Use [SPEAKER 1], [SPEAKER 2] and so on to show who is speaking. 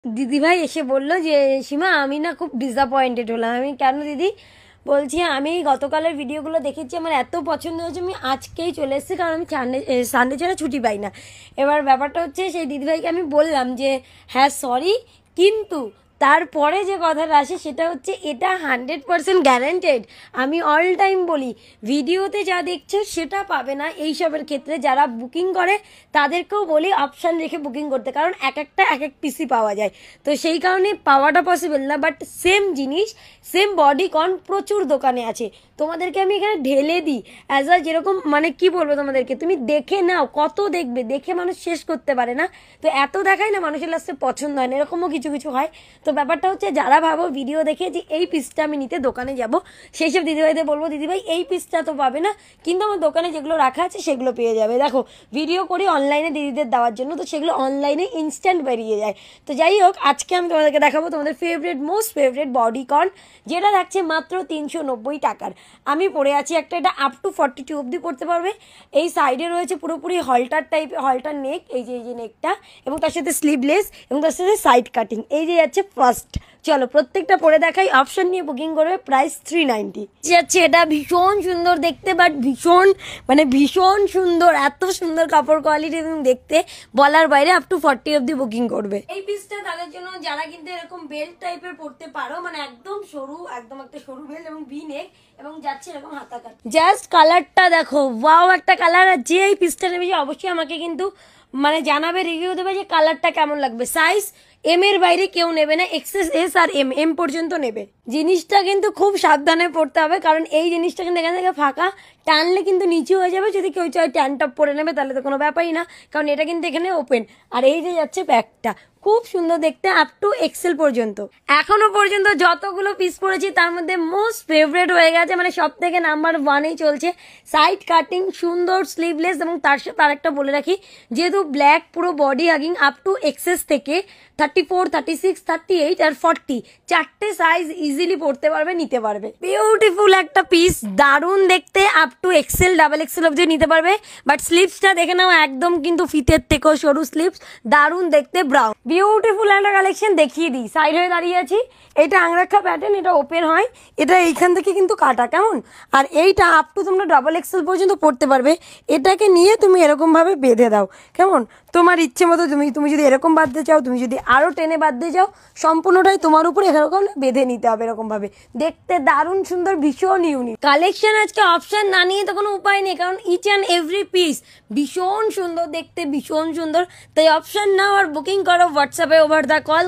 [SPEAKER 1] দিদিভাই এসে বলল যে সীমা আমি না খুব ডিসঅ্যাপয়েন্টেড হলাম। আমি কেন দিদি? বলছি আমি গতকালের ভিডিওগুলো দেখেছি, আমার এত পছন্দ হয়েছে, আমি আজকেই চলে এসেছি, কারণ আমি সানডে ছাড়া ছুটি পাই না। এবার ব্যাপারটা হচ্ছে সেই দিদিভাইকে আমি বললাম যে হ্যাঁ সরি, কিন্তু তারপরে যে কথাটা আসে সেটা হচ্ছে এটা 100% গ্যারান্টেড। আমি অল টাইম বলি ভিডিওতে যা দেখছো সেটা পাবে না এইসবের ক্ষেত্রে। যারা বুকিং করে তাদেরকেও বলি অপশান রেখে বুকিং করতে, কারণ এক একটা এক এক পিসি পাওয়া যায়, তো সেই কারণে পাওয়াটা পসিবল না। বাট সেম জিনিস সেম বডিকন প্রচুর দোকানে আছে, তোমাদেরকে আমি এখানে ঢেলে দিই অ্যাজ আ যেরকম, মানে কি বলবো তোমাদেরকে, তুমি দেখে নাও, কত দেখবে, দেখে মানুষ শেষ করতে পারে না। তো এত দেখাই না মানুষের লাস্টে পছন্দ হয় না, এরকমও কিছু কিছু হয়। তো ব্যাপারটা হচ্ছে যারা ভাবো ভিডিও দেখে যে এই পিসটা আমি নিতে দোকানে যাব, সেই সব দিদিভাইদের বলবো দিদিভাই এই পিসটা তো পাবে না, কিন্তু আমার দোকানে যেগুলো রাখা আছে সেগুলো পেয়ে যাবে। দেখো ভিডিও করি অনলাইনে দিদিদের দেওয়ার জন্য, তো সেগুলো অনলাইনে ইনস্ট্যান্ট বেরিয়ে যায়। তো যাই হোক, আজকে আমি তোমাদেরকে দেখাবো তোমাদের ফেভারিট মোস্ট ফেভারিট বডিকন, যেটা থাকছে মাত্র 390 টাকার। আমি পরে আছি একটা, এটা আপ টু 42 অবধি পড়তে পারবে। এই সাইডে রয়েছে পুরোপুরি হলটার টাইপের, হলটার নেক, এই যে নেকটা, এবং তার সাথে স্লিভলেস, এবং তার সাথে সাইড কাটিং। এই যে যাচ্ছে ফার্স্ট, চলো প্রত্যেকটা পরে দেখাই। অপশন নিয়ে বুকিং করবে, প্রাইস 390 যাচ্ছে। এটা ভীষণ সুন্দর দেখতে, বাট ভীষণ মানে ভীষণ সুন্দর, এত সুন্দর কাপড় কোয়ালিটি এবং দেখতে বলার বাইরে। আপ টু 40 অবধি বুকিং করবে। এই পিসটা তাদের জন্য যারা কিন্তু এরকম বেল্ট টাইপের পড়তে পারো, মানে একদম সরু, একদম একটা সরু বেল্ট এবং ভি নেক, এবং যাচ্ছে এরকম হাতা কাট। জাস্ট কালারটা দেখো, ওয়াও একটা কালার। আর যে এই পিসটা নেবে অবশ্যই আমাকে কিন্তু মানে জানাবে, রিভিউ দেবে যে কালারটা কেমন লাগবে। সাইজ এম এর বাইরে কেউ নেবে না, এক্সেস এস আর এম, এম পর্যন্ত নেবে। জিনিসটা কিন্তু খুব সাবধানে পড়তে হবে, কারণ এই জিনিসটা কিন্তু এখান থেকে ফাঁকা, টানলে কিন্তু নিচু হয়ে যাবে। যদি কেউ চায় ট্যান টপ পরে নেবে তাহলে তো কোনো ব্যাপারই না, কারণ এটা কিন্তু এখানে ওপেন। আর এই যে যাচ্ছে ব্যাগটা, খুব সুন্দর দেখতে, আপ টু এক্সেল পর্যন্ত। এখনো পর্যন্ত যতগুলো পিস পরেছি তার মধ্যে মোস্ট ফেভারেট হয়ে গেছে, মানে সব থেকে নাম্বার 1-এই চলছে। সাইড কাটিং, সুন্দর স্লিভলেস, এবং তার সাথে আরেকটা বলে রাখি, যেহেতু ব্ল্যাক পুরো body hugging, up to XS থেকে 34, 36, 38 আর 40 চারটে সাইজ ইজিলি পড়তে পারবে, নিতে পারবে। বিউটিফুল একটা পিস, দারুণ দেখতে, up to XL, double XL অবধি নিতে পারবে। বাট স্লিভসটা দেখে নাও, একদম কিন্তু ফিতের থেকেও সরু স্লিভস, দারুণ দেখতে, ব্রাউন। বিউটিফুল একটা কালেকশন দেখিয়ে দিই। সাইড হয়ে দাঁড়িয়ে আছি, এটা আংরাক্ষা প্যাটার্ন, এটা ওপেন হয়, এটা এইখান থেকে কিন্তু কাটা, কেমন। আর এইটা আপ টু তোমরা ডাবল এক্সেল পর্যন্ত পড়তে পারবে। এটাকে নিয়ে তুমি এরকমভাবে বেঁধে দাও, কেমন, তোমার ইচ্ছে মতো। তুমি যদি এরকম বাঁধতে চাও, তুমি যদি আরও টেনে বাঁধতে চাও, সম্পূর্ণটাই তোমার উপর এরকম বেঁধে নিতে হবে এরকমভাবে। দেখতে দারুণ সুন্দর, ভীষণ ইউনিক কালেকশন। আজকে অপশন না নিয়ে তো কোনো উপায় নেই, কারণ ইচ অ্যান্ড এভরি পিস ভীষণ সুন্দর দেখতে, ভীষণ সুন্দর। তাই অপশন নাও আর বুকিং করো হোয়াটসঅ্যাপে ওভার দ্য কল।